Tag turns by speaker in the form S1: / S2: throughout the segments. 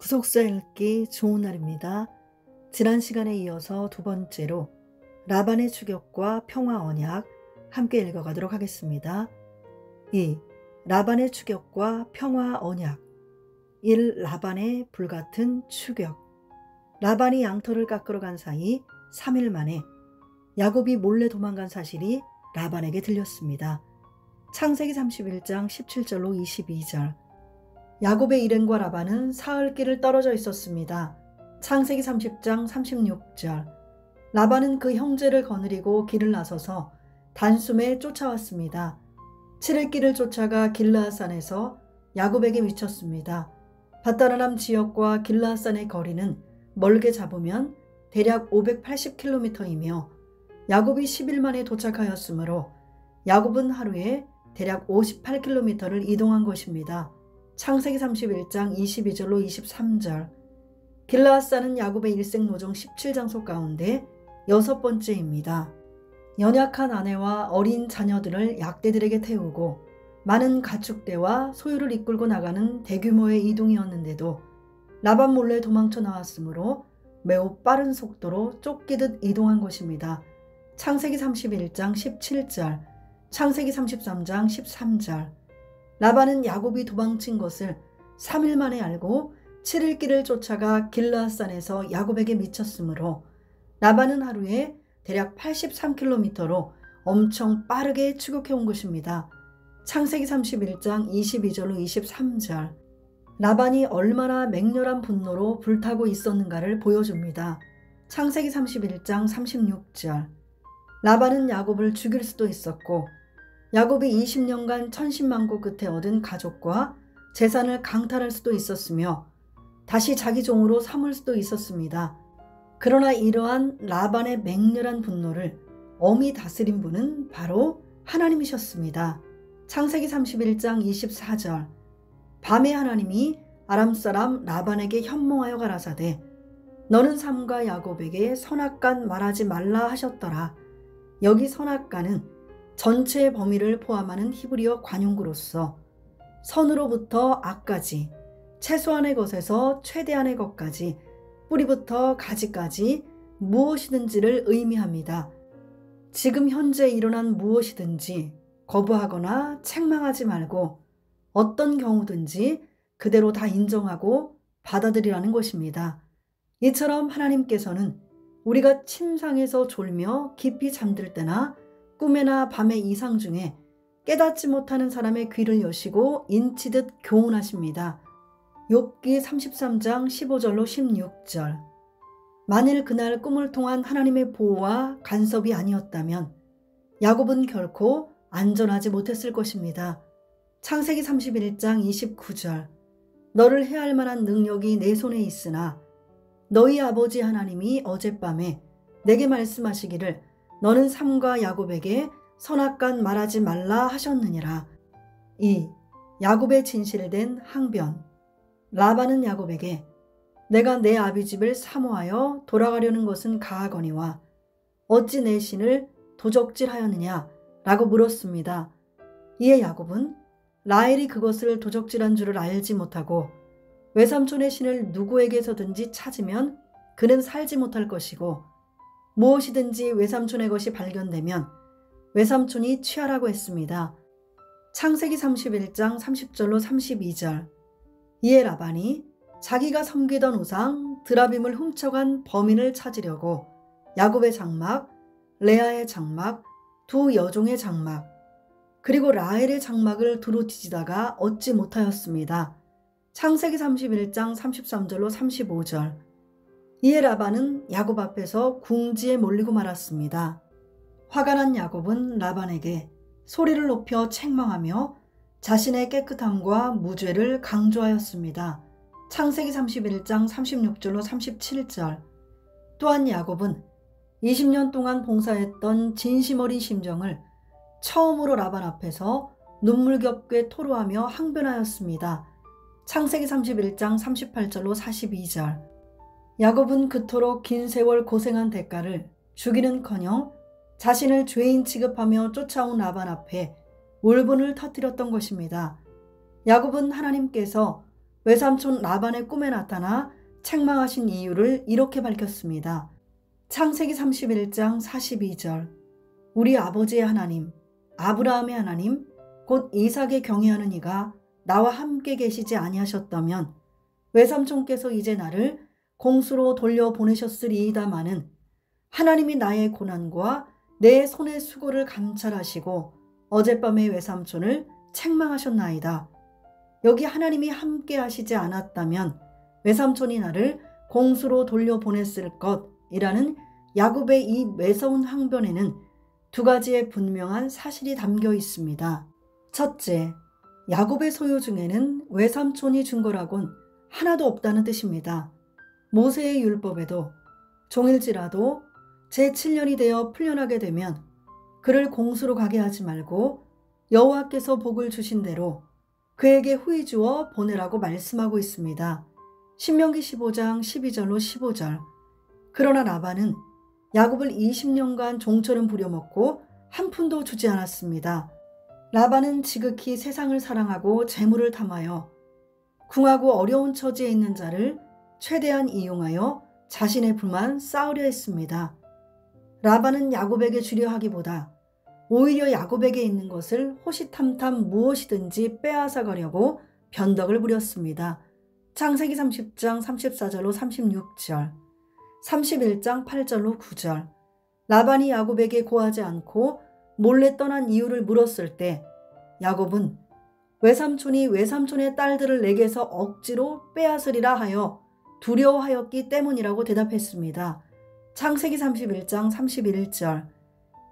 S1: 구속사 읽기 좋은 날입니다. 지난 시간에 이어서 두 번째로 라반의 추격과 평화 언약 함께 읽어가도록 하겠습니다. 2. 라반의 추격과 평화 언약 1. 라반의 불같은 추격. 라반이 양털을 깎으러 간 사이 3일 만에 야곱이 몰래 도망간 사실이 라반에게 들렸습니다. 창세기 31장 17절로 22절. 야곱의 일행과 라반은 사흘길을 떨어져 있었습니다. 창세기 30장 36절. 라반은 그 형제를 거느리고 길을 나서서 단숨에 쫓아왔습니다. 7일 길을 쫓아가 길르앗산에서 야곱에게 미쳤습니다. 밧다라람 지역과 길르앗산의 거리는 멀게 잡으면 대략 580km이며 야곱이 10일 만에 도착하였으므로 야곱은 하루에 대략 58km를 이동한 것입니다. 창세기 31장 22절로 23절. 길르앗산은 야곱의 일생노정 17장소 가운데 6번째입니다. 연약한 아내와 어린 자녀들을 약대들에게 태우고 많은 가축대와 소유를 이끌고 나가는 대규모의 이동이었는데도 라반 몰래 도망쳐 나왔으므로 매우 빠른 속도로 쫓기듯 이동한 것입니다. 창세기 31장 17절, 창세기 33장 13절. 라반은 야곱이 도망친 것을 3일 만에 알고 7일 길을 쫓아가 길르앗산에서 야곱에게 미쳤으므로 라반은 하루에 대략 83km로 엄청 빠르게 추격해온 것입니다. 창세기 31장 22절로 23절. 라반이 얼마나 맹렬한 분노로 불타고 있었는가를 보여줍니다. 창세기 31장 36절. 라반은 야곱을 죽일 수도 있었고 야곱이 20년간 천신만고 끝에 얻은 가족과 재산을 강탈할 수도 있었으며 다시 자기 종으로 삼을 수도 있었습니다. 그러나 이러한 라반의 맹렬한 분노를 엄히 다스린 분은 바로 하나님이셨습니다. 창세기 31장 24절. 밤에 하나님이 아람 사람 라반에게 현몽하여 가라사대 너는 삼가 야곱에게 선악간 말하지 말라 하셨더라. 여기 선악간은 전체 범위를 포함하는 히브리어 관용구로서 선으로부터 악까지 최소한의 것에서 최대한의 것까지 뿌리부터 가지까지 무엇이든지를 의미합니다. 지금 현재 일어난 무엇이든지 거부하거나 책망하지 말고 어떤 경우든지 그대로 다 인정하고 받아들이라는 것입니다. 이처럼 하나님께서는 우리가 침상에서 졸며 깊이 잠들 때나 꿈에나 밤의 이상 중에 깨닫지 못하는 사람의 귀를 여시고 인치듯 교훈하십니다. 욥기 33장 15절로 16절. 만일 그날 꿈을 통한 하나님의 보호와 간섭이 아니었다면 야곱은 결코 안전하지 못했을 것입니다. 창세기 31장 29절. 너를 해할 만한 능력이 내 손에 있으나 너희 아버지 하나님이 어젯밤에 내게 말씀하시기를 너는 삼가 야곱에게 선악간 말하지 말라 하셨느니라. 2. 야곱의 진실된 항변. 라반은 야곱에게 내가 내 아비집을 사모하여 돌아가려는 것은 가하거니와 어찌 내 신을 도적질하였느냐 라고 물었습니다. 이에 야곱은 라헬이 그것을 도적질한 줄을 알지 못하고 외삼촌의 신을 누구에게서든지 찾으면 그는 살지 못할 것이고 무엇이든지 외삼촌의 것이 발견되면 외삼촌이 취하라고 했습니다. 창세기 31장 30절로 32절. 이에 라반이 자기가 섬기던 우상 드라빔을 훔쳐간 범인을 찾으려고 야곱의 장막, 레아의 장막, 두 여종의 장막, 그리고 라헬의 장막을 두루 뒤지다가 얻지 못하였습니다. 창세기 31장 33절로 35절. 이에 라반은 야곱 앞에서 궁지에 몰리고 말았습니다. 화가 난 야곱은 라반에게 소리를 높여 책망하며 자신의 깨끗함과 무죄를 강조하였습니다. 창세기 31장 36절로 37절. 또한 야곱은 20년 동안 봉사했던 진심 어린 심정을 처음으로 라반 앞에서 눈물겹게 토로하며 항변하였습니다. 창세기 31장 38절로 42절. 야곱은 그토록 긴 세월 고생한 대가를 주기는커녕 자신을 죄인 취급하며 쫓아온 라반 앞에 울분을 터뜨렸던 것입니다. 야곱은 하나님께서 외삼촌 라반의 꿈에 나타나 책망하신 이유를 이렇게 밝혔습니다. 창세기 31장 42절. 우리 아버지의 하나님, 아브라함의 하나님, 곧 이삭의 경외하는 이가 나와 함께 계시지 아니하셨다면 외삼촌께서 이제 나를 공수로 돌려보내셨으리이다마는 하나님이 나의 고난과 내 손의 수고를 감찰하시고 어젯밤에 외삼촌을 책망하셨나이다. 여기 하나님이 함께 하시지 않았다면 외삼촌이 나를 공수로 돌려보냈을 것이라는 야곱의 이 매서운 항변에는 두 가지의 분명한 사실이 담겨 있습니다. 첫째, 야곱의 소유 중에는 외삼촌이 준 거라곤 하나도 없다는 뜻입니다. 모세의 율법에도 종일지라도 제7년이 되어 풀려나게 되면 그를 공수로 가게 하지 말고 여호와께서 복을 주신 대로 그에게 후히 주어 보내라고 말씀하고 있습니다. 신명기 15장 12절로 15절. 그러나 라반은 야곱을 20년간 종처럼 부려먹고 한 푼도 주지 않았습니다. 라반은 지극히 세상을 사랑하고 재물을 탐하여 궁하고 어려운 처지에 있는 자를 최대한 이용하여 자신의 부만 쌓으려 했습니다. 라반은 야곱에게 주려 하기보다 오히려 야곱에게 있는 것을 호시탐탐 무엇이든지 빼앗아 가려고 변덕을 부렸습니다. 창세기 30장 34절로 36절, 31장 8절로 9절. 라반이 야곱에게 고하지 않고 몰래 떠난 이유를 물었을 때 야곱은 외삼촌이 외삼촌의 딸들을 내게서 억지로 빼앗으리라 하여 두려워하였기 때문이라고 대답했습니다. 창세기 31장 31절.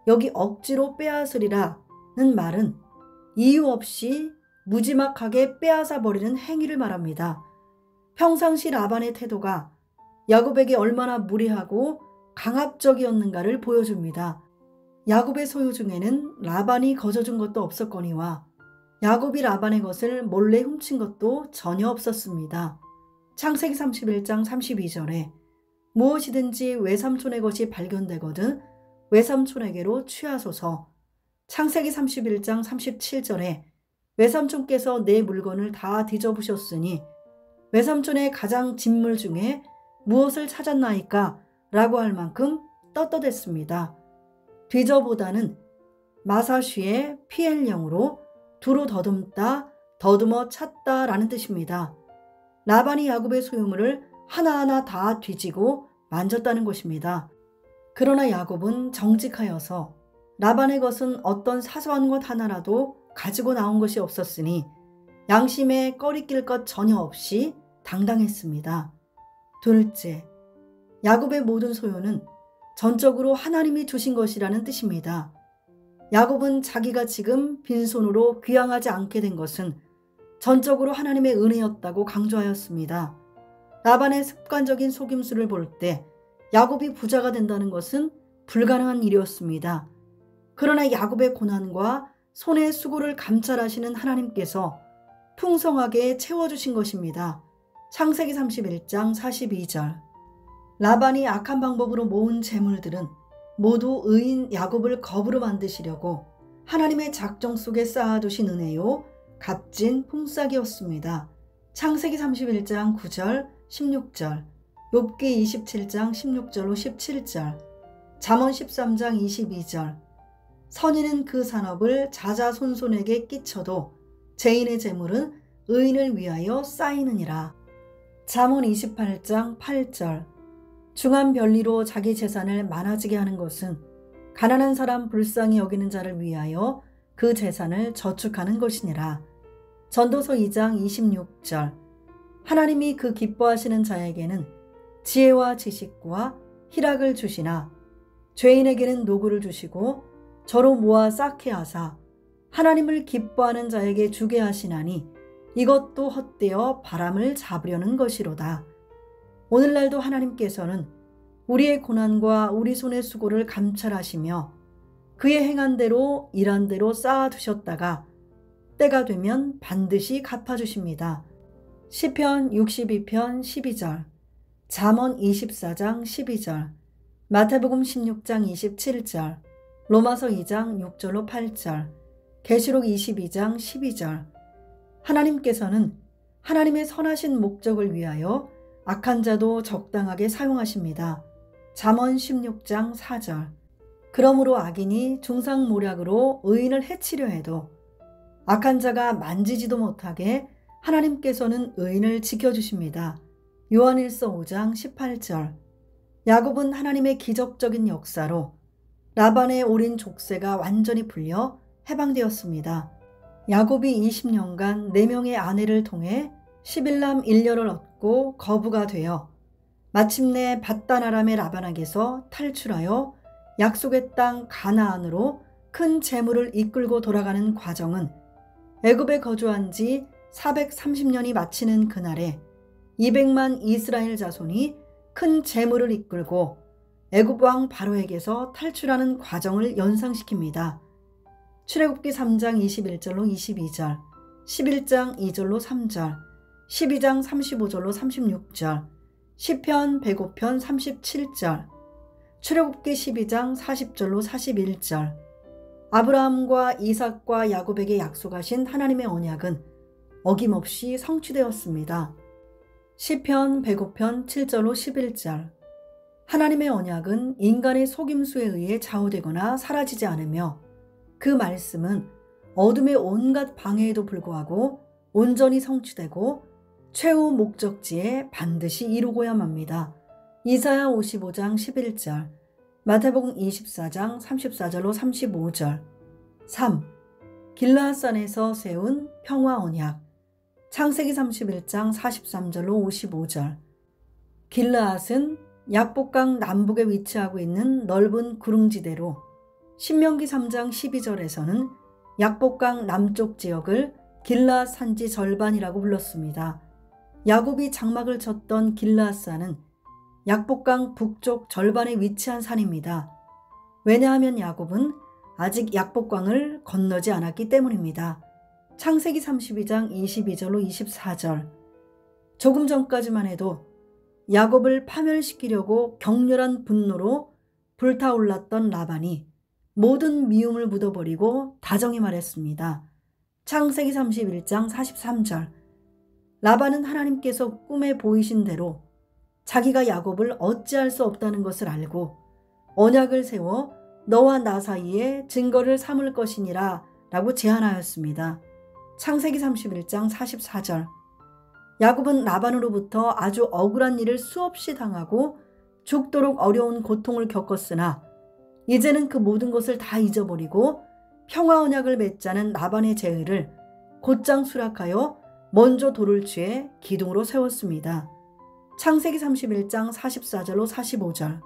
S1: 여기 억지로 빼앗으리라는 말은 이유 없이 무지막하게 빼앗아 버리는 행위를 말합니다. 평상시 라반의 태도가 야곱에게 얼마나 무례하고 강압적이었는가를 보여줍니다. 야곱의 소유 중에는 라반이 거저준 것도 없었거니와 야곱이 라반의 것을 몰래 훔친 것도 전혀 없었습니다. 창세기 31장 32절에 무엇이든지 외삼촌의 것이 발견되거든 외삼촌에게로 취하소서. 창세기 31장 37절에 외삼촌께서 내 물건을 다 뒤져보셨으니 외삼촌의 가장 진물 중에 무엇을 찾았나이까? 라고 할 만큼 떳떳했습니다. 뒤져보다는 마사쉬의 피엘령으로 두루 더듬다, 더듬어 찾다 라는 뜻입니다. 라반이 야곱의 소유물을 하나하나 다 뒤지고 만졌다는 것입니다. 그러나 야곱은 정직하여서 라반의 것은 어떤 사소한 것 하나라도 가지고 나온 것이 없었으니 양심에 꺼리낄 것 전혀 없이 당당했습니다. 둘째, 야곱의 모든 소유는 전적으로 하나님이 주신 것이라는 뜻입니다. 야곱은 자기가 지금 빈손으로 귀향하지 않게 된 것은 전적으로 하나님의 은혜였다고 강조하였습니다. 라반의 습관적인 속임수를 볼 때 야곱이 부자가 된다는 것은 불가능한 일이었습니다. 그러나 야곱의 고난과 손의 수고를 감찰하시는 하나님께서 풍성하게 채워주신 것입니다. 창세기 31장 42절. 라반이 악한 방법으로 모은 재물들은 모두 의인 야곱을 거부로 만드시려고 하나님의 작정 속에 쌓아두신 은혜요 값진 품삯이었습니다. 창세기 31장 9절 16절, 욥기 27장 16절로 17절, 잠언 13장 22절. 선인은 그 산업을 자자손손에게 끼쳐도 죄인의 재물은 의인을 위하여 쌓이느니라. 잠언 28장 8절. 중한 별리로 자기 재산을 많아지게 하는 것은 가난한 사람 불쌍히 여기는 자를 위하여 그 재산을 저축하는 것이니라. 전도서 2장 26절. 하나님이 그 기뻐하시는 자에게는 지혜와 지식과 희락을 주시나 죄인에게는 노고를 주시고 저로 모아 쌓게 하사 하나님을 기뻐하는 자에게 주게 하시나니 이것도 헛되어 바람을 잡으려는 것이로다. 오늘날도 하나님께서는 우리의 고난과 우리 손의 수고를 감찰하시며 그의 행한 대로 일한 대로 쌓아두셨다가 때가 되면 반드시 갚아주십니다. 시편 62편 12절, 잠언 24장 12절, 마태복음 16장 27절, 로마서 2장 6절로 8절, 계시록 22장 12절. 하나님께서는 하나님의 선하신 목적을 위하여 악한 자도 적당하게 사용하십니다. 잠언 16장 4절. 그러므로 악인이 중상모략으로 의인을 해치려 해도 악한 자가 만지지도 못하게 하나님께서는 의인을 지켜주십니다. 요한일서 5장 18절. 야곱은 하나님의 기적적인 역사로 라반의 오린 족쇄가 완전히 풀려 해방되었습니다. 야곱이 20년간 4명의 아내를 통해 11남 1녀를 얻고 거부가 되어 마침내 밧단 아람의 라반에게서 탈출하여 약속의 땅 가나안으로 큰 재물을 이끌고 돌아가는 과정은 애굽에 거주한 지 430년이 마치는 그날에 200만 이스라엘 자손이 큰 재물을 이끌고 애굽 왕 바로에게서 탈출하는 과정을 연상시킵니다. 출애굽기 3장 21절로 22절, 11장 2절로 3절, 12장 35절로 36절, 시편 105편 37절, 출애굽기 12장 40절로 41절. 아브라함과 이삭과 야곱에게 약속하신 하나님의 언약은 어김없이 성취되었습니다. 시편 105편 7절로 11절. 하나님의 언약은 인간의 속임수에 의해 좌우되거나 사라지지 않으며 그 말씀은 어둠의 온갖 방해에도 불구하고 온전히 성취되고 최후 목적지에 반드시 이루고야 맙니다. 이사야 55장 11절, 마태복음 24장 34절로 35절. 3. 길르앗산에서 세운 평화 언약. 창세기 31장 43절로 55절. 길르앗은 약복강 남북에 위치하고 있는 넓은 구릉지대로 신명기 3장 12절에서는 약복강 남쪽 지역을 길르앗 산지 절반이라고 불렀습니다. 야곱이 장막을 쳤던 길르앗산은 약복강 북쪽 절반에 위치한 산입니다. 왜냐하면 야곱은 아직 약복강을 건너지 않았기 때문입니다. 창세기 32장 22절로 24절. 조금 전까지만 해도 야곱을 파멸시키려고 격렬한 분노로 불타올랐던 라반이 모든 미움을 묻어버리고 다정히 말했습니다. 창세기 31장 43절. 라반은 하나님께서 꿈에 보이신 대로 자기가 야곱을 어찌할 수 없다는 것을 알고 언약을 세워 너와 나 사이에 증거를 삼을 것이니라 라고 제안하였습니다. 창세기 31장 44절. 야곱은 라반으로부터 아주 억울한 일을 수없이 당하고 죽도록 어려운 고통을 겪었으나 이제는 그 모든 것을 다 잊어버리고 평화 언약을 맺자는 라반의 제의를 곧장 수락하여 먼저 돌을 취해 기둥으로 세웠습니다. 창세기 31장 44절로 45절.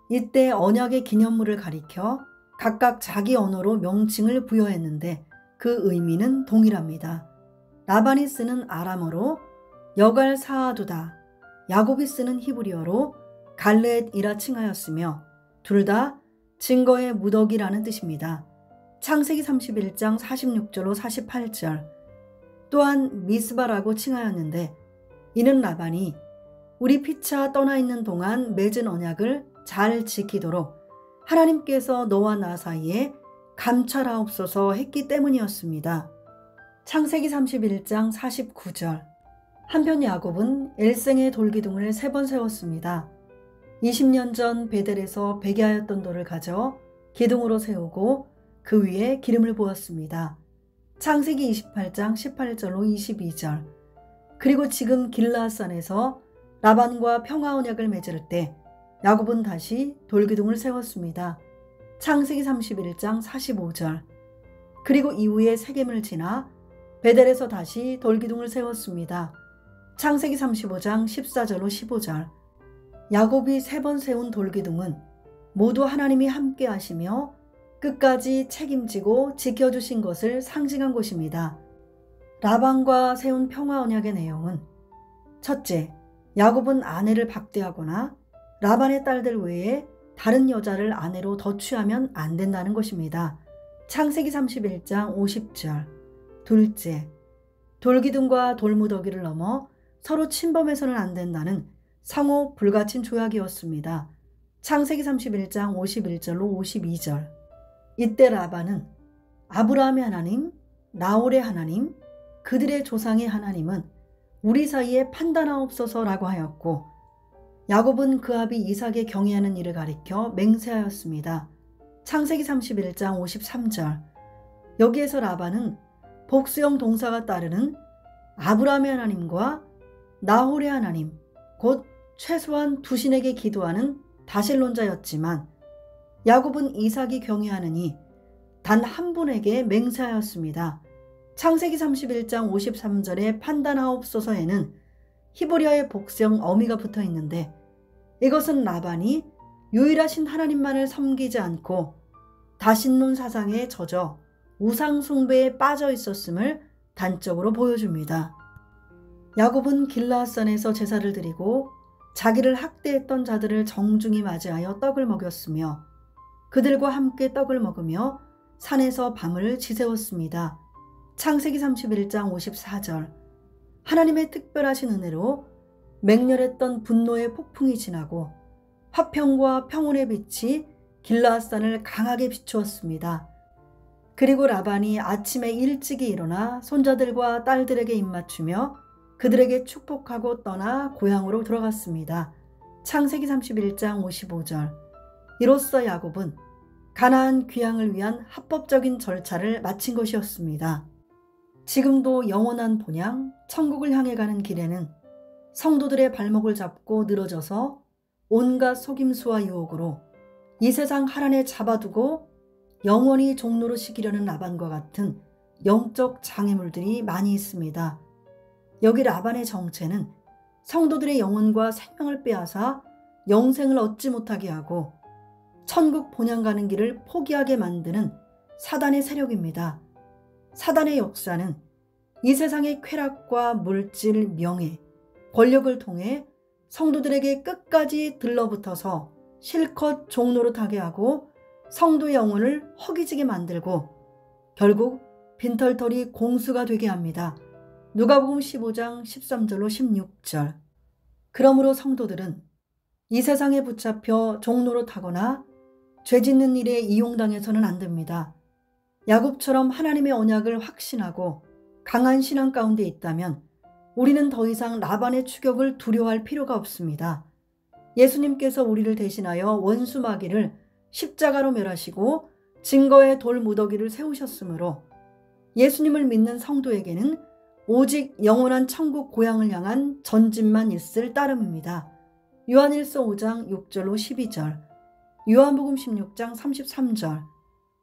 S1: 이때 언약의 기념물을 가리켜 각각 자기 언어로 명칭을 부여했는데 그 의미는 동일합니다. 라반이 쓰는 아람어로 여갈 사아두다, 야곱이 쓰는 히브리어로 갈렛이라 칭하였으며 둘 다 증거의 무더기라는 뜻입니다. 창세기 31장 46절로 48절. 또한 미스바라고 칭하였는데 이는 라반이 우리 피차 떠나 있는 동안 맺은 언약을 잘 지키도록 하나님께서 너와 나 사이에 감찰하옵소서 했기 때문이었습니다. 창세기 31장 49절. 한편 야곱은 엘생의 돌기둥을 3번 세웠습니다. 20년 전 베델에서 배기하였던 돌을 가져 기둥으로 세우고 그 위에 기름을 부었습니다. 창세기 28장 18절로 22절. 그리고 지금 길르앗산에서 라반과 평화 언약을 맺을 때 야곱은 다시 돌기둥을 세웠습니다. 창세기 31장 45절. 그리고 이후에 세겜을 지나 베델에서 다시 돌기둥을 세웠습니다. 창세기 35장 14절로 15절. 야곱이 3번 세운 돌기둥은 모두 하나님이 함께 하시며 끝까지 책임지고 지켜주신 것을 상징한 것입니다. 라반과 세운 평화 언약의 내용은 첫째, 야곱은 아내를 박대하거나 라반의 딸들 외에 다른 여자를 아내로 더 취하면 안 된다는 것입니다. 창세기 31장 50절. 둘째, 돌기둥과 돌무더기를 넘어 서로 침범해서는 안 된다는 상호 불가침 조약이었습니다. 창세기 31장 51절로 52절. 이때 라반은 아브라함의 하나님, 나홀의 하나님, 그들의 조상의 하나님은 우리 사이에 판단하옵소서라고 하였고, 야곱은 그 아비 이삭의 경외하는 일을 가리켜 맹세하였습니다. 창세기 31장 53절. 여기에서 라반은 복수형 동사가 따르는 아브라함의 하나님과 나홀의 하나님, 곧 최소한 두 신에게 기도하는 다신론자였지만, 야곱은 이삭이 경외하느니 단 한 분에게 맹세하였습니다. 창세기 31장 53절의 판단하옵소서에는 히브리어의 복수형 어미가 붙어 있는데, 이것은 라반이 유일하신 하나님만을 섬기지 않고 다신론 사상에 젖어 우상 숭배에 빠져 있었음을 단적으로 보여줍니다. 야곱은 길라앗산에서 제사를 드리고 자기를 학대했던 자들을 정중히 맞이하여 떡을 먹였으며, 그들과 함께 떡을 먹으며 산에서 밤을 지새웠습니다. 창세기 31장 54절. 하나님의 특별하신 은혜로 맹렬했던 분노의 폭풍이 지나고 화평과 평온의 빛이 길라앗산을 강하게 비추었습니다. 그리고 라반이 아침에 일찍이 일어나 손자들과 딸들에게 입맞추며 그들에게 축복하고 떠나 고향으로 들어갔습니다. 창세기 31장 55절. 이로써 야곱은 가나안 귀향을 위한 합법적인 절차를 마친 것이었습니다. 지금도 영원한 본향, 천국을 향해 가는 길에는 성도들의 발목을 잡고 늘어져서 온갖 속임수와 유혹으로 이 세상 하란에 잡아두고 영원히 종로로 시키려는 라반과 같은 영적 장애물들이 많이 있습니다. 여기 라반의 정체는 성도들의 영혼과 생명을 빼앗아 영생을 얻지 못하게 하고 천국 본향 가는 길을 포기하게 만드는 사단의 세력입니다. 사단의 역사는 이 세상의 쾌락과 물질, 명예, 권력을 통해 성도들에게 끝까지 들러붙어서 실컷 종노릇하게 하고 성도의 영혼을 허기지게 만들고 결국 빈털터리 공수가 되게 합니다. 누가복음 15장 13절로 16절. 그러므로 성도들은 이 세상에 붙잡혀 종노릇하거나 죄짓는 일에 이용당해서는 안 됩니다. 야곱처럼 하나님의 언약을 확신하고 강한 신앙 가운데 있다면 우리는 더 이상 라반의 추격을 두려워할 필요가 없습니다. 예수님께서 우리를 대신하여 원수 마귀를 십자가로 멸하시고 증거의 돌 무더기를 세우셨으므로 예수님을 믿는 성도에게는 오직 영원한 천국 고향을 향한 전진만 있을 따름입니다. 요한일서 5장 6절로 12절, 요한복음 16장 33절,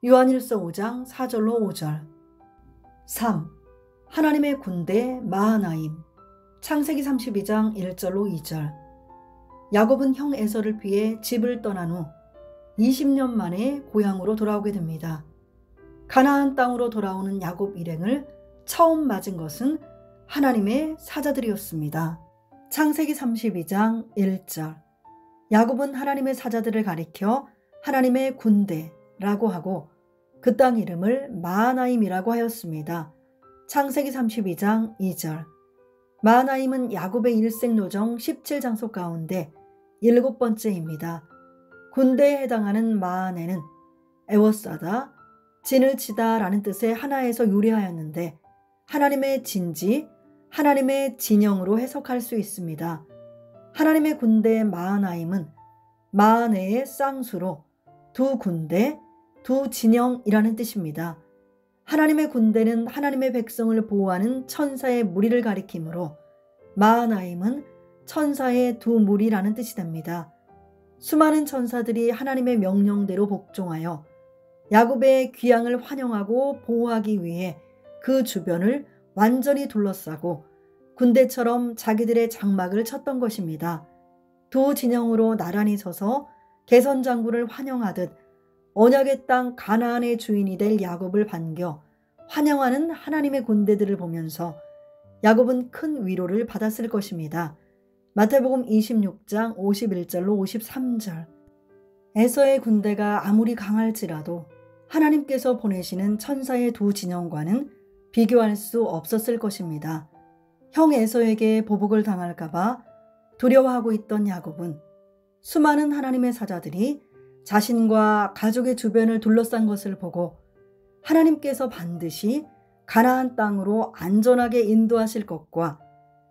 S1: 요한일서 5장 4절로 5절. 3. 하나님의 군대 마하나임. 창세기 32장 1절로 2절. 야곱은 형 에서를 피해 집을 떠난 후 20년 만에 고향으로 돌아오게 됩니다. 가나안 땅으로 돌아오는 야곱 일행을 처음 맞은 것은 하나님의 사자들이었습니다. 창세기 32장 1절. 야곱은 하나님의 사자들을 가리켜 하나님의 군대라고 하고 그 땅 이름을 마하나임이라고 하였습니다. 창세기 32장 2절. 마하나임은 야곱의 일생노정 17장소 가운데 7번째입니다. 군대에 해당하는 마하네는 에워싸다, 진을 치다 라는 뜻의 하나에서 유래하였는데 하나님의 진지, 하나님의 진영으로 해석할 수 있습니다. 하나님의 군대 마하나임은 마하네의 쌍수로 두 군대, 두 진영이라는 뜻입니다. 하나님의 군대는 하나님의 백성을 보호하는 천사의 무리를 가리키므로 마하나임은 천사의 두 무리라는 뜻이 됩니다. 수많은 천사들이 하나님의 명령대로 복종하여 야곱의 귀향을 환영하고 보호하기 위해 그 주변을 완전히 둘러싸고 군대처럼 자기들의 장막을 쳤던 것입니다. 두 진영으로 나란히 서서 개선장군을 환영하듯 언약의 땅 가나안의 주인이 될 야곱을 반겨 환영하는 하나님의 군대들을 보면서 야곱은 큰 위로를 받았을 것입니다. 마태복음 26장 51절로 53절. 에서의 군대가 아무리 강할지라도 하나님께서 보내시는 천사의 두 진영과는 비교할 수 없었을 것입니다. 형 에서에게 보복을 당할까봐 두려워하고 있던 야곱은 수많은 하나님의 사자들이 자신과 가족의 주변을 둘러싼 것을 보고 하나님께서 반드시 가나안 땅으로 안전하게 인도하실 것과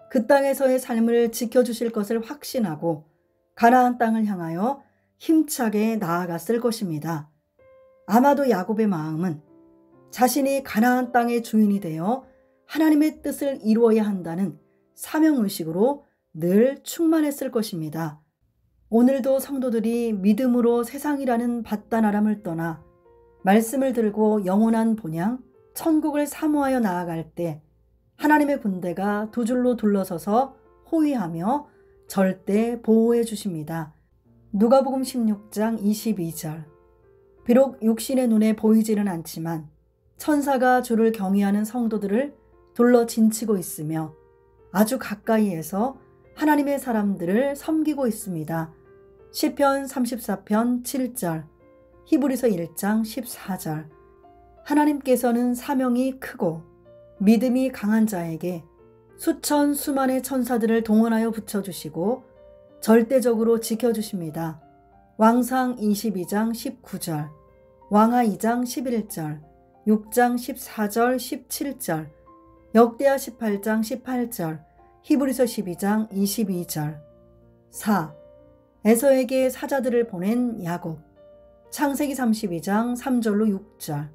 S1: 그 땅에서의 삶을 지켜주실 것을 확신하고 가나안 땅을 향하여 힘차게 나아갔을 것입니다. 아마도 야곱의 마음은 자신이 가나안 땅의 주인이 되어 하나님의 뜻을 이루어야 한다는 사명의식으로 늘 충만했을 것입니다. 오늘도 성도들이 믿음으로 세상이라는 밧단아람을 떠나 말씀을 들고 영원한 본향, 천국을 사모하여 나아갈 때 하나님의 군대가 두 줄로 둘러서서 호위하며 절대 보호해 주십니다. 누가복음 16장 22절. 비록 육신의 눈에 보이지는 않지만 천사가 주를 경외하는 성도들을 둘러 진치고 있으며 아주 가까이에서 하나님의 사람들을 섬기고 있습니다. 시편 34편 7절, 히브리서 1장 14절. 하나님께서는 사명이 크고 믿음이 강한 자에게 수천 수만의 천사들을 동원하여 붙여주시고 절대적으로 지켜주십니다. 왕상 22장 19절, 왕하 2장 11절, 6장 14절 17절, 역대하 18장 18절, 히브리서 12장 22절. 4. 에서에게 사자들을 보낸 야곱. 창세기 32장 3절로 6절.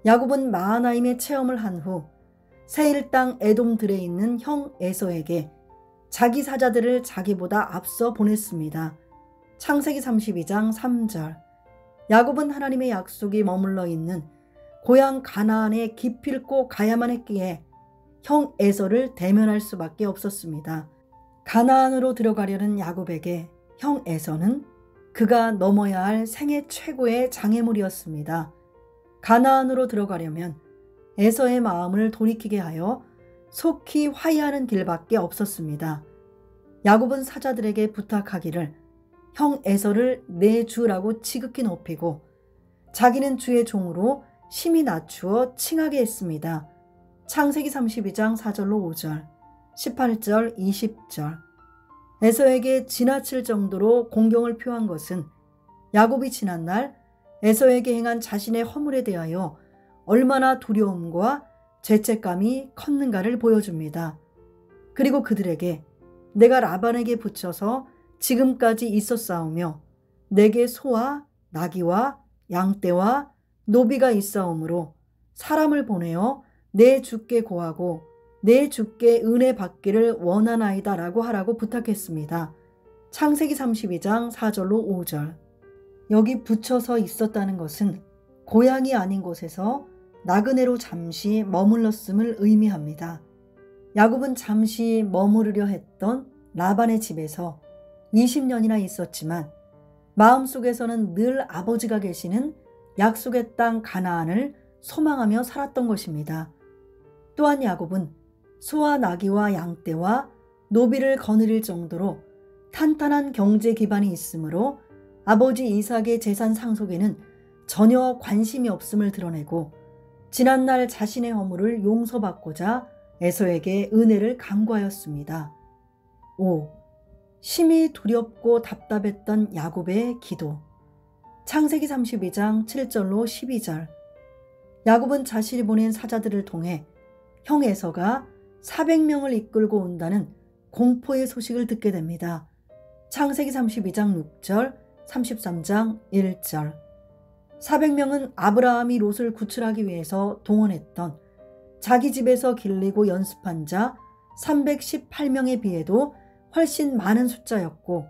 S1: 야곱은 마하나임의 체험을 한 후 세일 땅 에돔들에 있는 형 에서에게 자기 사자들을 자기보다 앞서 보냈습니다. 창세기 32장 3절. 야곱은 하나님의 약속이 머물러 있는 고향 가나안에 기필코 가야만 했기에 형 에서를 대면할 수밖에 없었습니다. 가나안으로 들어가려는 야곱에게 형 에서는 그가 넘어야 할 생애 최고의 장애물이었습니다. 가나안으로 들어가려면 에서의 마음을 돌이키게 하여 속히 화해하는 길밖에 없었습니다. 야곱은 사자들에게 부탁하기를 형 에서를 내 주라고 지극히 높이고 자기는 주의 종으로 심히 낮추어 칭하게 했습니다. 창세기 32장 4절로 5절, 18절, 20절. 에서에게 지나칠 정도로 공경을 표한 것은 야곱이 지난날 에서에게 행한 자신의 허물에 대하여 얼마나 두려움과 죄책감이 컸는가를 보여줍니다. 그리고 그들에게 내가 라반에게 붙여서 지금까지 있었사오며 내게 소와 나귀와 양떼와 노비가 있사오므로 사람을 보내어 내 주께 고하고 내 주께 은혜 받기를 원하나이다 라고 하라고 부탁했습니다. 창세기 32장 4절로 5절. 여기 붙여서 있었다는 것은 고향이 아닌 곳에서 나그네로 잠시 머물렀음을 의미합니다. 야곱은 잠시 머무르려 했던 라반의 집에서 20년이나 있었지만 마음속에서는 늘 아버지가 계시는 약속의 땅 가나안을 소망하며 살았던 것입니다. 또한 야곱은 소와 나귀와 양떼와 노비를 거느릴 정도로 탄탄한 경제 기반이 있으므로 아버지 이삭의 재산 상속에는 전혀 관심이 없음을 드러내고 지난날 자신의 허물을 용서받고자 에서에게 은혜를 간구하였습니다. 5. 심히 두렵고 답답했던 야곱의 기도. 창세기 32장 7절로 12절. 야곱은 자신이 보낸 사자들을 통해 형 에서가 400명을 이끌고 온다는 공포의 소식을 듣게 됩니다. 창세기 32장 6절, 33장 1절. 400명은 아브라함이 롯을 구출하기 위해서 동원했던 자기 집에서 길리고 연습한 자 318명에 비해도 훨씬 많은 숫자였고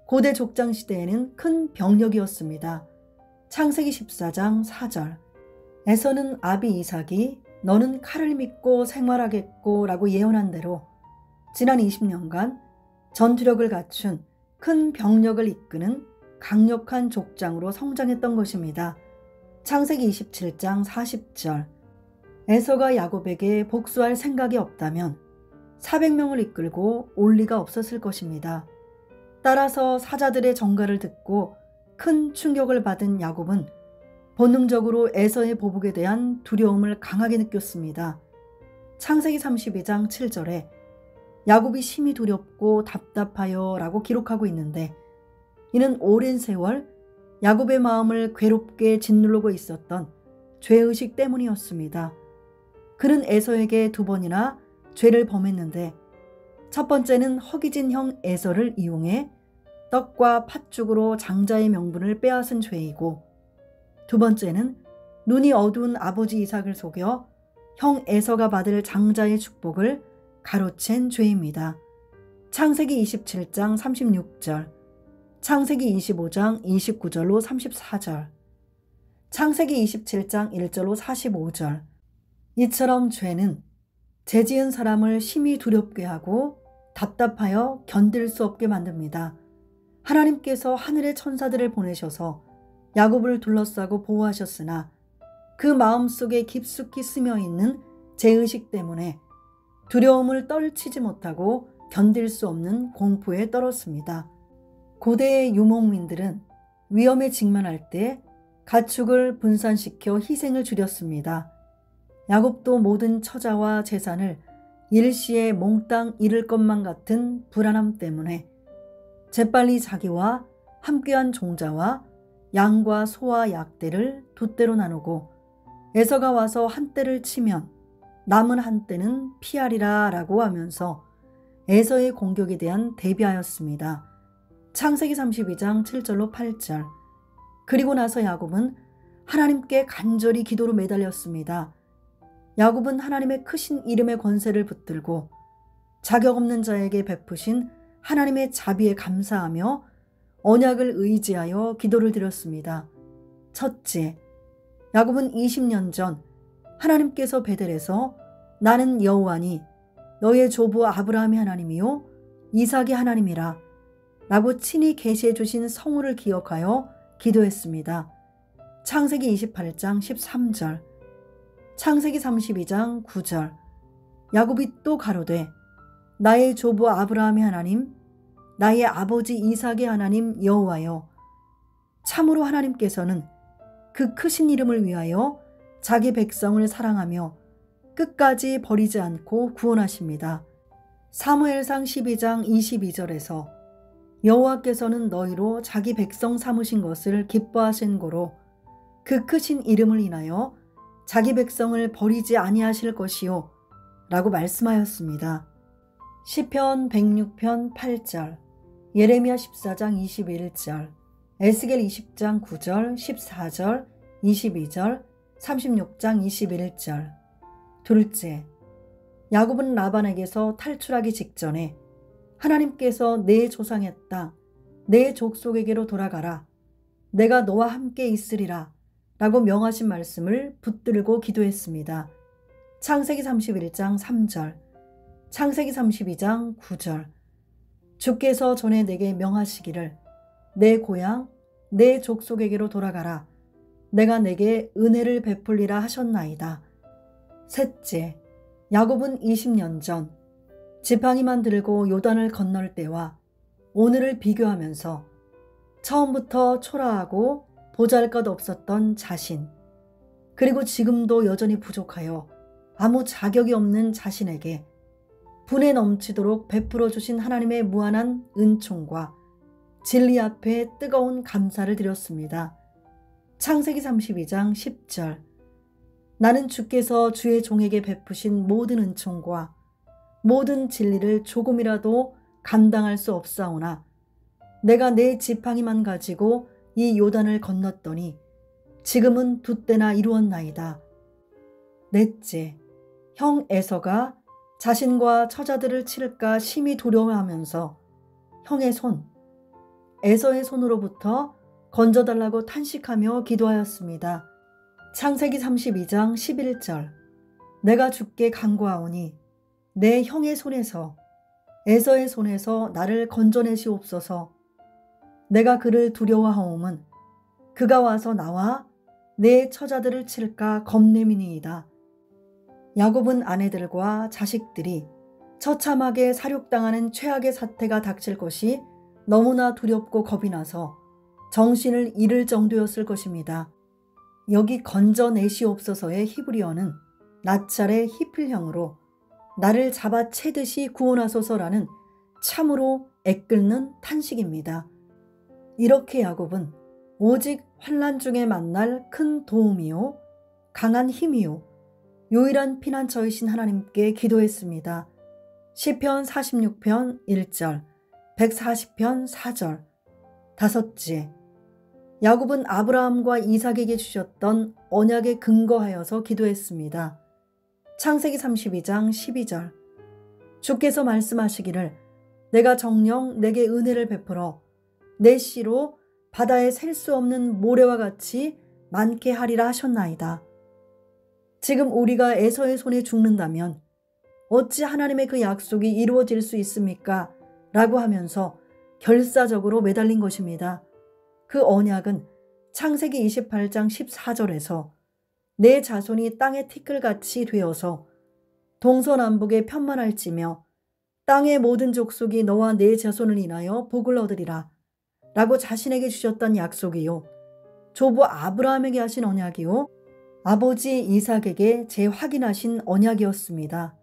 S1: 고대 족장 시대에는 큰 병력이었습니다. 창세기 14장 4절. 에서는 아비 이삭이 너는 칼을 믿고 생활하겠고 라고 예언한 대로 지난 20년간 전투력을 갖춘 큰 병력을 이끄는 강력한 족장으로 성장했던 것입니다. 창세기 27장 40절. 에서가 야곱에게 복수할 생각이 없다면 400명을 이끌고 올 리가 없었을 것입니다. 따라서 사자들의 전가를 듣고 큰 충격을 받은 야곱은 본능적으로 에서의 보복에 대한 두려움을 강하게 느꼈습니다. 창세기 32장 7절에 야곱이 심히 두렵고 답답하여 라고 기록하고 있는데 이는 오랜 세월 야곱의 마음을 괴롭게 짓누르고 있었던 죄의식 때문이었습니다. 그는 에서에게 2번이나 죄를 범했는데 첫 번째는 허기진 형 에서를 이용해 떡과 팥죽으로 장자의 명분을 빼앗은 죄이고, 두 번째는 눈이 어두운 아버지 이삭을 속여 형 에서가 받을 장자의 축복을 가로챈 죄입니다. 창세기 27장 36절, 창세기 25장 29절로 34절, 창세기 27장 1절로 45절. 이처럼 죄는 죄지은 사람을 심히 두렵게 하고 답답하여 견딜 수 없게 만듭니다. 하나님께서 하늘의 천사들을 보내셔서 야곱을 둘러싸고 보호하셨으나 그 마음속에 깊숙이 스며있는 죄의식 때문에 두려움을 떨치지 못하고 견딜 수 없는 공포에 떨었습니다. 고대의 유목민들은 위험에 직면할 때 가축을 분산시켜 희생을 줄였습니다. 야곱도 모든 처자와 재산을 일시에 몽땅 잃을 것만 같은 불안함 때문에 재빨리 자기와 함께한 종자와 양과 소와 약대를 두 떼로 나누고 에서가 와서 한 떼를 치면 남은 한 떼는 피하리라 라고 하면서 에서의 공격에 대한 대비하였습니다. 창세기 32장 7절로 8절. 그리고 나서 야곱은 하나님께 간절히 기도로 매달렸습니다. 야곱은 하나님의 크신 이름의 권세를 붙들고 자격 없는 자에게 베푸신 하나님의 자비에 감사하며 언약을 의지하여 기도를 드렸습니다. 첫째, 야곱은 20년 전 하나님께서 베델에서 나는 여호와니 너의 조부 아브라함의 하나님이요 이삭의 하나님이라 라고 친히 계시해 주신 성우를 기억하여 기도했습니다. 창세기 28장 13절, 창세기 32장 9절. 야곱이 또 가로되 나의 조부 아브라함의 하나님, 나의 아버지 이삭의 하나님 여호와여, 참으로 하나님께서는 그 크신 이름을 위하여 자기 백성을 사랑하며 끝까지 버리지 않고 구원하십니다. 사무엘상 12장 22절에서 여호와께서는 너희로 자기 백성 삼으신 것을 기뻐하신 고로 그 크신 이름을 인하여 자기 백성을 버리지 아니하실 것이요 라고 말씀하였습니다. 시편 106편 8절, 예레미야 14장 21절, 에스겔 20장 9절, 14절, 22절, 36장 21절. 둘째, 야곱은 라반에게서 탈출하기 직전에 하나님께서 내 조상의 땅, 내 족속에게로 돌아가라. 내가 너와 함께 있으리라. 라고 명하신 말씀을 붙들고 기도했습니다. 창세기 31장 3절, 창세기 32장 9절. 주께서 전에 내게 명하시기를 내 고향, 내 족속에게로 돌아가라. 내가 내게 은혜를 베풀리라 하셨나이다. 셋째, 야곱은 20년 전 지팡이만 들고 요단을 건널 때와 오늘을 비교하면서 처음부터 초라하고 보잘것없었던 자신, 그리고 지금도 여전히 부족하여 아무 자격이 없는 자신에게 분에 넘치도록 베풀어 주신 하나님의 무한한 은총과 진리 앞에 뜨거운 감사를 드렸습니다. 창세기 32장 10절. 나는 주께서 주의 종에게 베푸신 모든 은총과 모든 진리를 조금이라도 감당할 수 없사오나 내가 내 지팡이만 가지고 이 요단을 건넜더니 지금은 두 때나 이루었나이다. 넷째, 형 에서가 자신과 처자들을 치를까 심히 두려워하면서 형의 손, 에서의 손으로부터 건져달라고 탄식하며 기도하였습니다. 창세기 32장 11절. 내가 주께 간구하오니 내 형의 손에서 에서의 손에서 나를 건져내시옵소서. 내가 그를 두려워하옴은 그가 와서 나와 내 처자들을 칠까 겁냄이니이다. 야곱은 아내들과 자식들이 처참하게 사륙당하는 최악의 사태가 닥칠 것이 너무나 두렵고 겁이 나서 정신을 잃을 정도였을 것입니다. 여기 건져내시옵소서의 히브리어는 나찰의 히필형으로 나를 잡아채듯이 구원하소서라는 참으로 애끓는 탄식입니다. 이렇게 야곱은 오직 환난 중에 만날 큰 도움이요 강한 힘이요 유일한 피난처이신 하나님께 기도했습니다. 시편 46편 1절, 140편 4절. 다섯째, 야곱은 아브라함과 이삭에게 주셨던 언약에 근거하여서 기도했습니다. 창세기 32장 12절. 주께서 말씀하시기를 내가 정녕 내게 은혜를 베풀어 내 씨로 바다에 셀 수 없는 모래와 같이 많게 하리라 하셨나이다. 지금 우리가 에서의 손에 죽는다면 어찌 하나님의 그 약속이 이루어질 수 있습니까? 라고 하면서 결사적으로 매달린 것입니다. 그 언약은 창세기 28장 14절에서 내 자손이 땅의 티끌같이 되어서 동서남북에 편만할지며 땅의 모든 족속이 너와 내 자손을 인하여 복을 얻으리라 라고 자신에게 주셨던 약속이요, 조부 아브라함에게 하신 언약이요, 아버지 이삭에게 재확인하신 언약이었습니다.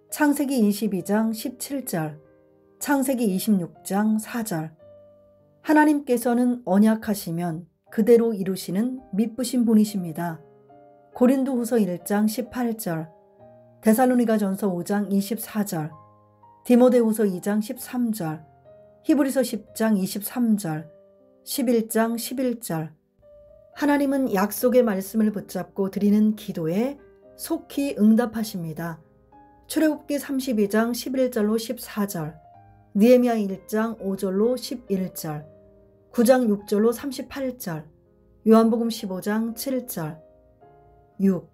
S1: 창세기 22장 17절, 창세기 26장 4절. 하나님께서는 언약하시면 그대로 이루시는 미쁘신 분이십니다. 고린도후서 1장 18절, 데살로니가전서 5장 24절, 디모데후서 2장 13절, 히브리서 10장 23절, 11장 11절. 하나님은 약속의 말씀을 붙잡고 드리는 기도에 속히 응답하십니다. 출애굽기 32장 11절로 14절, 느헤미야 1장 5절로 11절, 9장 6절로 38절, 요한복음 15장 7절. 6.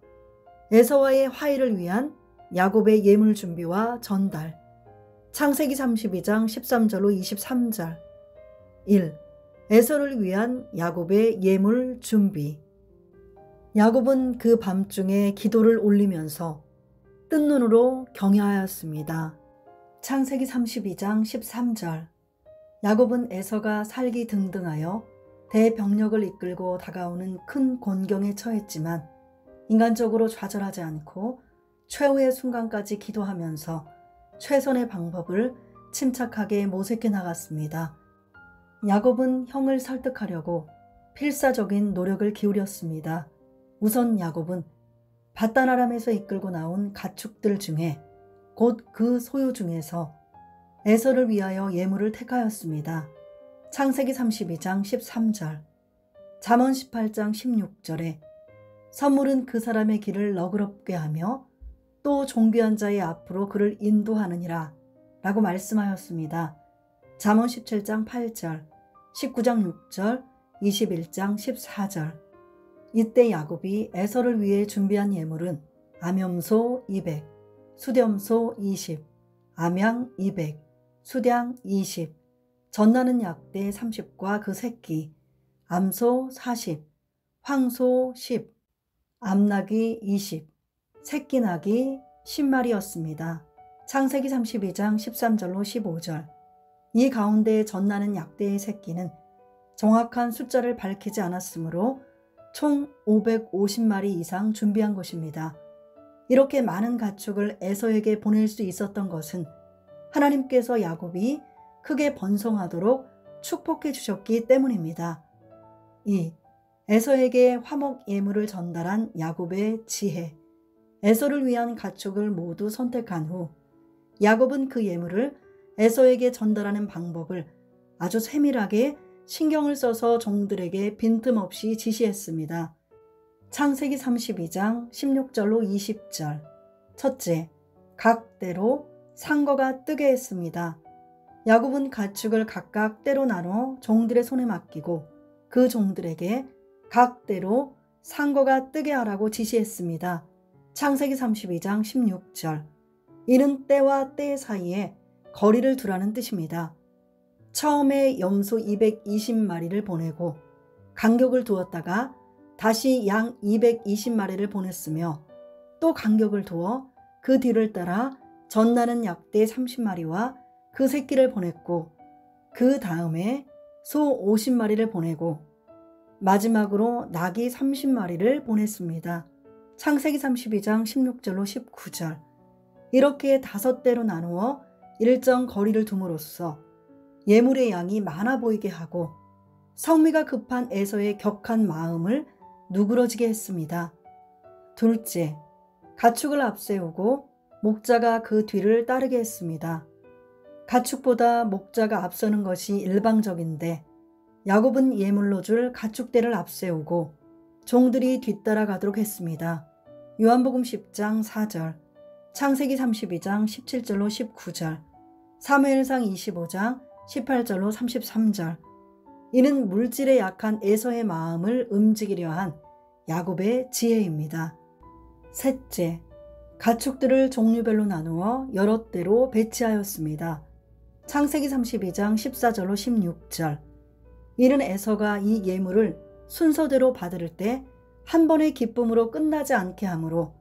S1: 에서와의 화해를 위한 야곱의 예물 준비와 전달. 창세기 32장 13절로 23절. 1. 에서를 위한 야곱의 예물 준비. 야곱은 그 밤중에 기도를 올리면서 뜬 눈으로 경외하였습니다. 창세기 32장 13절. 야곱은 에서가 살기 등등하여 대병력을 이끌고 다가오는 큰 곤경에 처했지만 인간적으로 좌절하지 않고 최후의 순간까지 기도하면서 최선의 방법을 침착하게 모색해 나갔습니다. 야곱은 형을 설득하려고 필사적인 노력을 기울였습니다. 우선 야곱은 밧단 아람에서 이끌고 나온 가축들 중에 곧 그 소유 중에서 에서를 위하여 예물을 택하였습니다. 창세기 32장 13절, 잠언 18장 16절에 선물은 그 사람의 길을 너그럽게 하며 또 존귀한 자의 앞으로 그를 인도하느니라 라고 말씀하였습니다. 잠언 17장 8절, 19장 6절, 21장 14절. 이때 야곱이 에서를 위해 준비한 예물은 암염소 200, 수렴소 20, 암양 200, 수량 20, 젖나는 약대 30과 그 새끼, 암소 40, 황소 10, 암나귀 20, 새끼나귀 10마리였습니다. 창세기 32장 13절로 15절. 이 가운데 젖나는 약대의 새끼는 정확한 숫자를 밝히지 않았으므로 총 550마리 이상 준비한 것입니다. 이렇게 많은 가축을 에서에게 보낼 수 있었던 것은 하나님께서 야곱이 크게 번성하도록 축복해 주셨기 때문입니다. 2. 에서에게 화목 예물을 전달한 야곱의 지혜. 에서를 위한 가축을 모두 선택한 후 야곱은 그 예물을 에서에게 전달하는 방법을 아주 세밀하게 신경을 써서 종들에게 빈틈없이 지시했습니다. 창세기 32장 16절로 20절. 첫째, 각 떼로 상거가 뜨게 했습니다. 야곱은 가축을 각각 떼로 나눠 종들의 손에 맡기고 그 종들에게 각 떼로 상거가 뜨게 하라고 지시했습니다. 창세기 32장 16절. 이는 떼와 떼 사이에 거리를 두라는 뜻입니다. 처음에 염소 220마리를 보내고 간격을 두었다가 다시 양 220마리를 보냈으며 또 간격을 두어 그 뒤를 따라 젖나는 약대 30마리와 그 새끼를 보냈고 그 다음에 소 50마리를 보내고 마지막으로 낙이 30마리를 보냈습니다. 창세기 32장 16절로 19절. 이렇게 5대로 나누어 일정 거리를 둠으로써 예물의 양이 많아 보이게 하고 성미가 급한 에서의 격한 마음을 누그러지게 했습니다. 둘째, 가축을 앞세우고 목자가 그 뒤를 따르게 했습니다. 가축보다 목자가 앞서는 것이 일방적인데 야곱은 예물로 줄 가축대를 앞세우고 종들이 뒤따라 가도록 했습니다. 요한복음 10장 4절, 창세기 32장 17절로 19절, 사무엘상 25장 18절로 33절. 이는 물질에 약한 에서의 마음을 움직이려 한 야곱의 지혜입니다. 셋째, 가축들을 종류별로 나누어 여러 대로 배치하였습니다. 창세기 32장 14절로 16절. 이는 에서가 이 예물을 순서대로 받을 때 한 번의 기쁨으로 끝나지 않게 하므로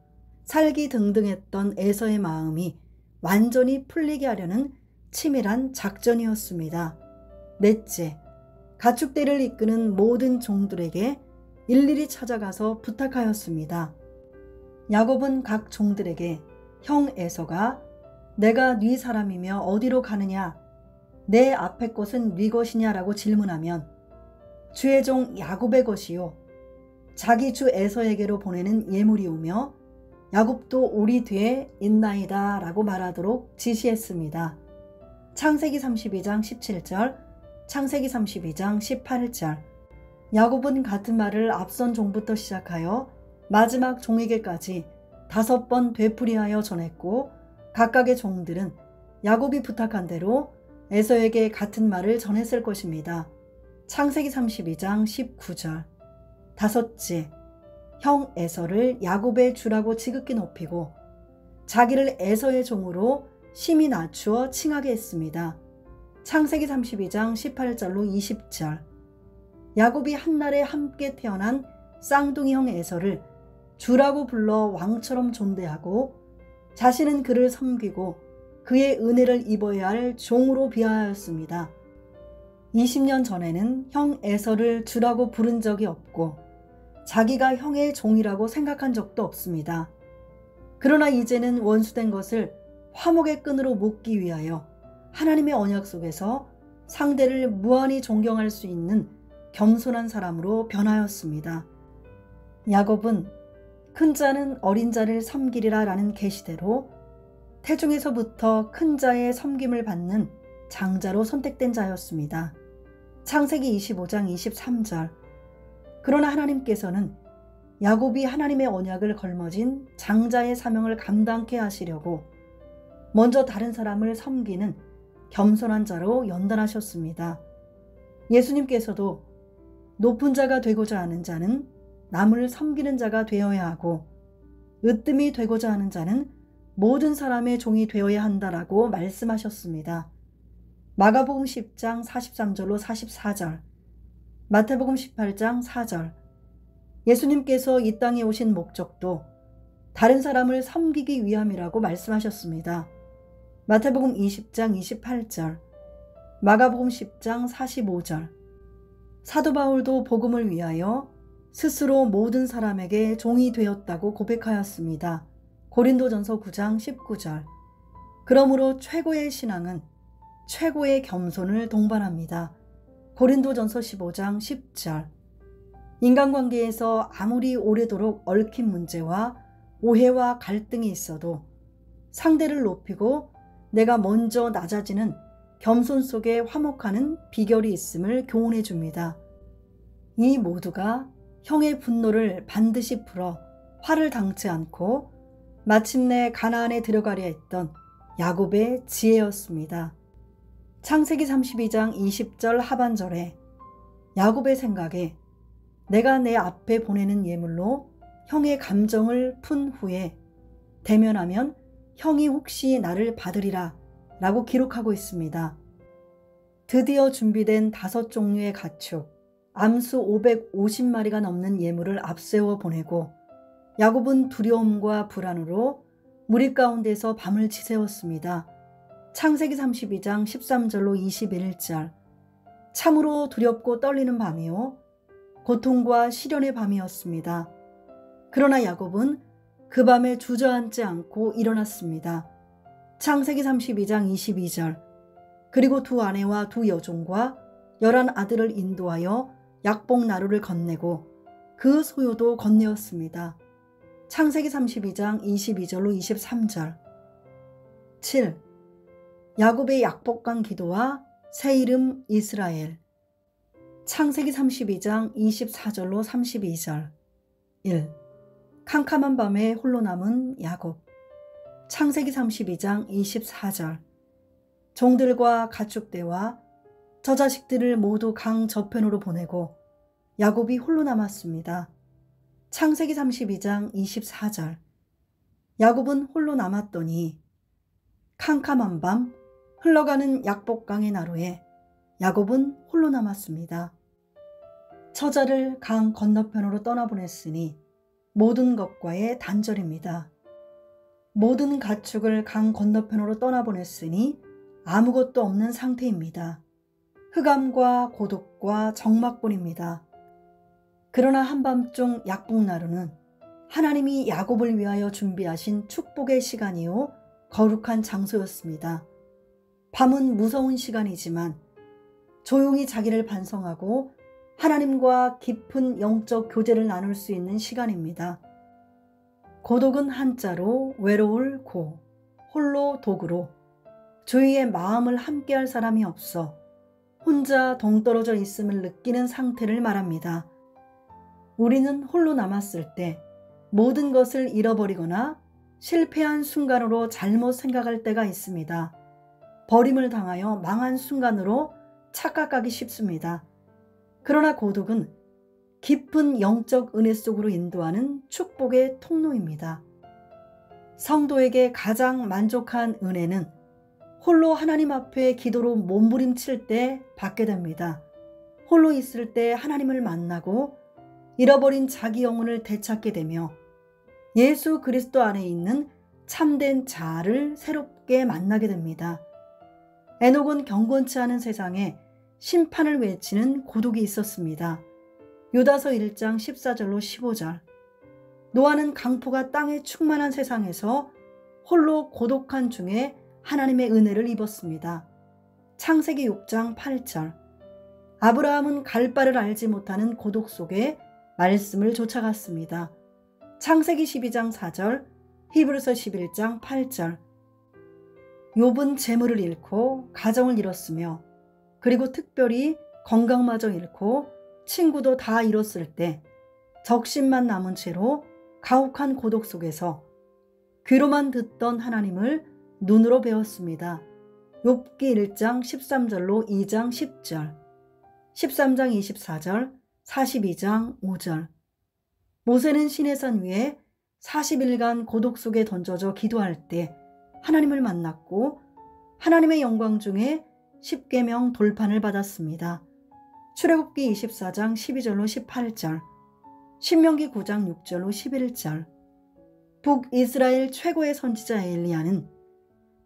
S1: 살기 등등했던 에서의 마음이 완전히 풀리게 하려는 치밀한 작전이었습니다. 넷째, 가축대를 이끄는 모든 종들에게 일일이 찾아가서 부탁하였습니다. 야곱은 각 종들에게 형 에서가 내가 네 사람이며 어디로 가느냐, 내 앞의 것은 네 것이냐라고 질문하면 주의 종 야곱의 것이요 자기 주 에서에게로 보내는 예물이오며 야곱도 우리 뒤에 있나이다 라고 말하도록 지시했습니다. 창세기 32장 17절, 창세기 32장 18절. 야곱은 같은 말을 앞선 종부터 시작하여 마지막 종에게까지 5번 되풀이하여 전했고 각각의 종들은 야곱이 부탁한 대로 에서에게 같은 말을 전했을 것입니다. 창세기 32장 19절. 다섯째, 형 에서를 야곱의 주라고 지극히 높이고 자기를 에서의 종으로 심히 낮추어 칭하게 했습니다. 창세기 32장 18절로 20절. 야곱이 한날에 함께 태어난 쌍둥이 형 에서를 주라고 불러 왕처럼 존대하고 자신은 그를 섬기고 그의 은혜를 입어야 할 종으로 비하하였습니다. 20년 전에는 형 에서를 주라고 부른 적이 없고 자기가 형의 종이라고 생각한 적도 없습니다. 그러나 이제는 원수된 것을 화목의 끈으로 묶기 위하여 하나님의 언약 속에서 상대를 무한히 존경할 수 있는 겸손한 사람으로 변하였습니다. 야곱은 큰 자는 어린 자를 섬기리라 라는 계시대로 태중에서부터 큰 자의 섬김을 받는 장자로 선택된 자였습니다. 창세기 25장 23절. 그러나 하나님께서는 야곱이 하나님의 언약을 걸머진 장자의 사명을 감당케 하시려고 먼저 다른 사람을 섬기는 겸손한 자로 연단하셨습니다. 예수님께서도 높은 자가 되고자 하는 자는 남을 섬기는 자가 되어야 하고 으뜸이 되고자 하는 자는 모든 사람의 종이 되어야 한다라고 말씀하셨습니다. 마가복음 10장 43절로 44절, 마태복음 18장 4절. 예수님께서 이 땅에 오신 목적도 다른 사람을 섬기기 위함이라고 말씀하셨습니다. 마태복음 20장 28절, 마가복음 10장 45절. 사도 바울도 복음을 위하여 스스로 모든 사람에게 종이 되었다고 고백하였습니다. 고린도전서 9장 19절. 그러므로 최고의 신앙은 최고의 겸손을 동반합니다. 고린도전서 15장 10절. 인간관계에서 아무리 오래도록 얽힌 문제와 오해와 갈등이 있어도 상대를 높이고 내가 먼저 낮아지는 겸손 속에 화목하는 비결이 있음을 교훈해 줍니다. 이 모두가 형의 분노를 반드시 풀어 화를 당치 않고 마침내 가나안에 들어가려 했던 야곱의 지혜였습니다. 창세기 32장 20절 하반절에 야곱의 생각에 내가 내 앞에 보내는 예물로 형의 감정을 푼 후에 대면하면 형이 혹시 나를 받으리라 라고 기록하고 있습니다. 드디어 준비된 5종류의 가축, 암수 550마리가 넘는 예물을 앞세워 보내고 야곱은 두려움과 불안으로 무리 가운데서 밤을 지새웠습니다. 창세기 32장 13절로 21절. 참으로 두렵고 떨리는 밤이요 고통과 시련의 밤이었습니다. 그러나 야곱은 그 밤에 주저앉지 않고 일어났습니다. 창세기 32장 22절. 그리고 두 아내와 두 여종과 11 아들을 인도하여 약복 나루를 건네고 그 소유도 건네었습니다. 창세기 32장 22절로 23절. 7. 야곱의 약복강 기도와 새 이름 이스라엘. 창세기 32장 24절로 32절. 1. 캄캄한 밤에 홀로 남은 야곱. 창세기 32장 24절. 종들과 가축대와 저자식들을 모두 강 저편으로 보내고 야곱이 홀로 남았습니다. 창세기 32장 24절. 야곱은 홀로 남았더니 캄캄한 밤 흘러가는 약복강의 나루에 야곱은 홀로 남았습니다. 처자를 강 건너편으로 떠나보냈으니 모든 것과의 단절입니다. 모든 가축을 강 건너편으로 떠나보냈으니 아무것도 없는 상태입니다. 흑암과 고독과 적막뿐입니다. 그러나 한밤중 약복나루는 하나님이 야곱을 위하여 준비하신 축복의 시간이요 거룩한 장소였습니다. 밤은 무서운 시간이지만 조용히 자기를 반성하고 하나님과 깊은 영적 교제를 나눌 수 있는 시간입니다. 고독은 한자로 외로울 고, 홀로 독으로 주위에 마음을 함께할 사람이 없어 혼자 동떨어져 있음을 느끼는 상태를 말합니다. 우리는 홀로 남았을 때 모든 것을 잃어버리거나 실패한 순간으로 잘못 생각할 때가 있습니다. 버림을 당하여 망한 순간으로 착각하기 쉽습니다. 그러나 고독은 깊은 영적 은혜 속으로 인도하는 축복의 통로입니다. 성도에게 가장 만족한 은혜는 홀로 하나님 앞에 기도로 몸부림칠 때 받게 됩니다. 홀로 있을 때 하나님을 만나고 잃어버린 자기 영혼을 되찾게 되며 예수 그리스도 안에 있는 참된 자아를 새롭게 만나게 됩니다. 에녹은 경건치 않은 세상에 심판을 외치는 고독이 있었습니다. 유다서 1장 14절로 15절. 노아는 강포가 땅에 충만한 세상에서 홀로 고독한 중에 하나님의 은혜를 입었습니다. 창세기 6장 8절. 아브라함은 갈 바를 알지 못하는 고독 속에 말씀을 쫓아갔습니다. 창세기 12장 4절, 히브리서 11장 8절. 욥은 재물을 잃고 가정을 잃었으며 그리고 특별히 건강마저 잃고 친구도 다 잃었을 때 적심만 남은 채로 가혹한 고독 속에서 귀로만 듣던 하나님을 눈으로 배웠습니다. 욥기 1장 13절로 2장 10절, 13장 24절, 42장 5절. 모세는 시내산 위에 40일간 고독 속에 던져져 기도할 때 하나님을 만났고 하나님의 영광 중에 십계명 돌판을 받았습니다. 출애굽기 24장 12절로 18절, 신명기 9장 6절로 11절. 북이스라엘 최고의 선지자 엘리야는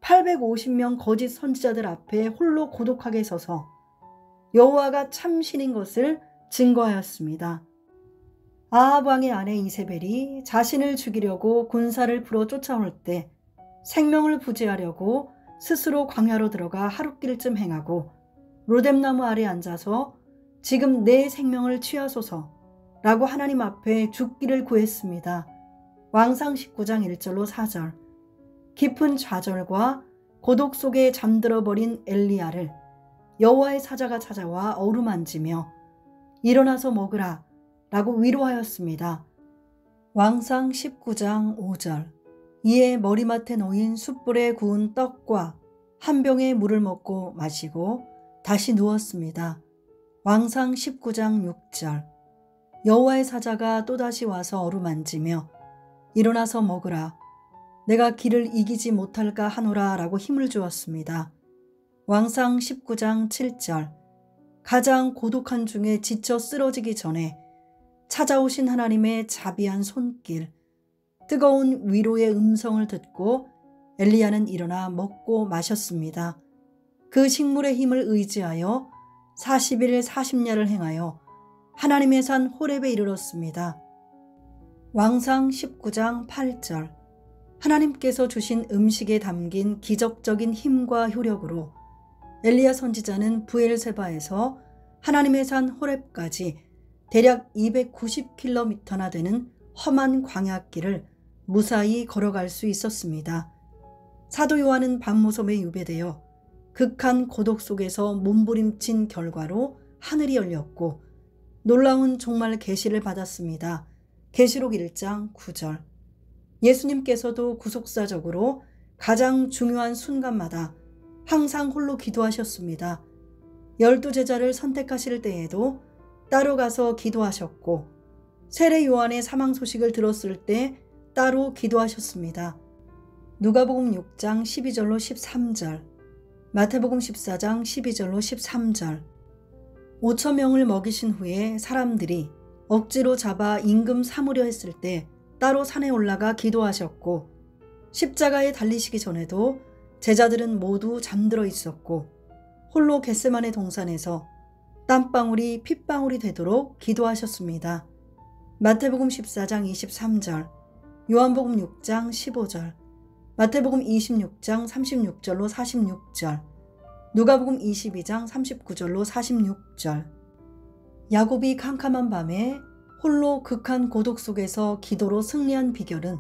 S1: 850명 거짓 선지자들 앞에 홀로 고독하게 서서 여호와가 참신인 것을 증거하였습니다. 아합 왕의 아내 이세벨이 자신을 죽이려고 군사를 불어 쫓아올 때 생명을 부지하려고 스스로 광야로 들어가 하룻길쯤 행하고 로뎀나무 아래 앉아서 지금 내 생명을 취하소서 라고 하나님 앞에 죽기를 구했습니다. 왕상 19장 1절로 4절. 깊은 좌절과 고독 속에 잠들어버린 엘리야를 여호와의 사자가 찾아와 어루만지며 일어나서 먹으라 라고 위로하였습니다. 왕상 19장 5절. 이에 머리맡에 놓인 숯불에 구운 떡과 한 병의 물을 먹고 마시고 다시 누웠습니다. 왕상 19장 6절. 여호와의 사자가 또다시 와서 어루만지며 일어나서 먹으라. 내가 길을 이기지 못할까 하노라 라고 힘을 주었습니다. 왕상 19장 7절. 가장 고독한 중에 지쳐 쓰러지기 전에 찾아오신 하나님의 자비한 손길, 뜨거운 위로의 음성을 듣고 엘리야는 일어나 먹고 마셨습니다. 그 식물의 힘을 의지하여 40일 40야를 행하여 하나님의 산 호렙에 이르렀습니다. 왕상 19장 8절. 하나님께서 주신 음식에 담긴 기적적인 힘과 효력으로 엘리야 선지자는 부엘세바에서 하나님의 산 호렙까지 대략 290km나 되는 험한 광야길을 무사히 걸어갈 수 있었습니다. 사도 요한은 밤모섬에 유배되어 극한 고독 속에서 몸부림친 결과로 하늘이 열렸고 놀라운 종말 계시를 받았습니다. 계시록 1장 9절. 예수님께서도 구속사적으로 가장 중요한 순간마다 항상 홀로 기도하셨습니다. 12제자를 선택하실 때에도 따로 가서 기도하셨고 세례 요한의 사망 소식을 들었을 때 따로 기도하셨습니다. 누가복음 6장 12절로 13절, 마태복음 14장 12절로 13절. 5천 명을 먹이신 후에 사람들이 억지로 잡아 임금 삼으려 했을 때 따로 산에 올라가 기도하셨고 십자가에 달리시기 전에도 제자들은 모두 잠들어 있었고 홀로 겟세마네 동산에서 땀방울이 핏방울이 되도록 기도하셨습니다. 마태복음 14장 23절, 요한복음 6장 15절, 마태복음 26장 36절로 46절, 누가복음 22장 39절로 46절. 야곱이 캄캄한 밤에 홀로 극한 고독 속에서 기도로 승리한 비결은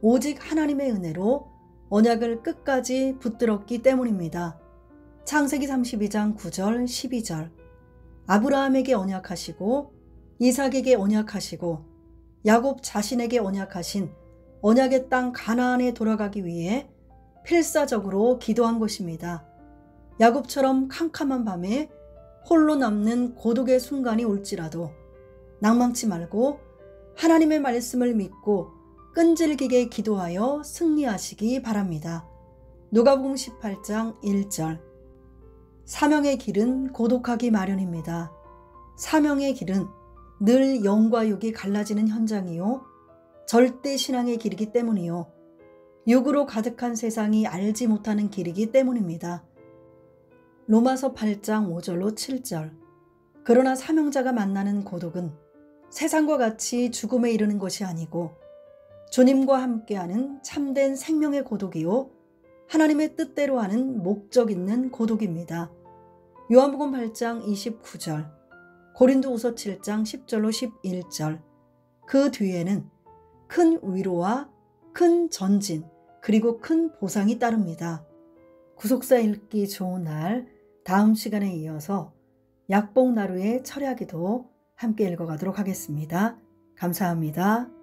S1: 오직 하나님의 은혜로 언약을 끝까지 붙들었기 때문입니다. 창세기 32장 9절 12절. 아브라함에게 언약하시고 이삭에게 언약하시고 야곱 자신에게 언약하신 언약의 땅 가나안에 돌아가기 위해 필사적으로 기도한 것입니다. 야곱처럼 캄캄한 밤에 홀로 남는 고독의 순간이 올지라도 낭망치 말고 하나님의 말씀을 믿고 끈질기게 기도하여 승리하시기 바랍니다. 누가복음 18장 1절. 사명의 길은 고독하기 마련입니다. 사명의 길은 늘 영과 육이 갈라지는 현장이요 절대 신앙의 길이기 때문이요 육으로 가득한 세상이 알지 못하는 길이기 때문입니다. 로마서 8장 5절로 7절. 그러나 사명자가 만나는 고독은 세상과 같이 죽음에 이르는 것이 아니고 주님과 함께하는 참된 생명의 고독이요 하나님의 뜻대로 하는 목적 있는 고독입니다. 요한복음 8장 29절, 고린도후서 7장 10절로 11절. 그 뒤에는 큰 위로와 큰 전진 그리고 큰 보상이 따릅니다. 구속사 읽기 좋은 날, 다음 시간에 이어서 약복나루의 철야기도 함께 읽어가도록 하겠습니다. 감사합니다.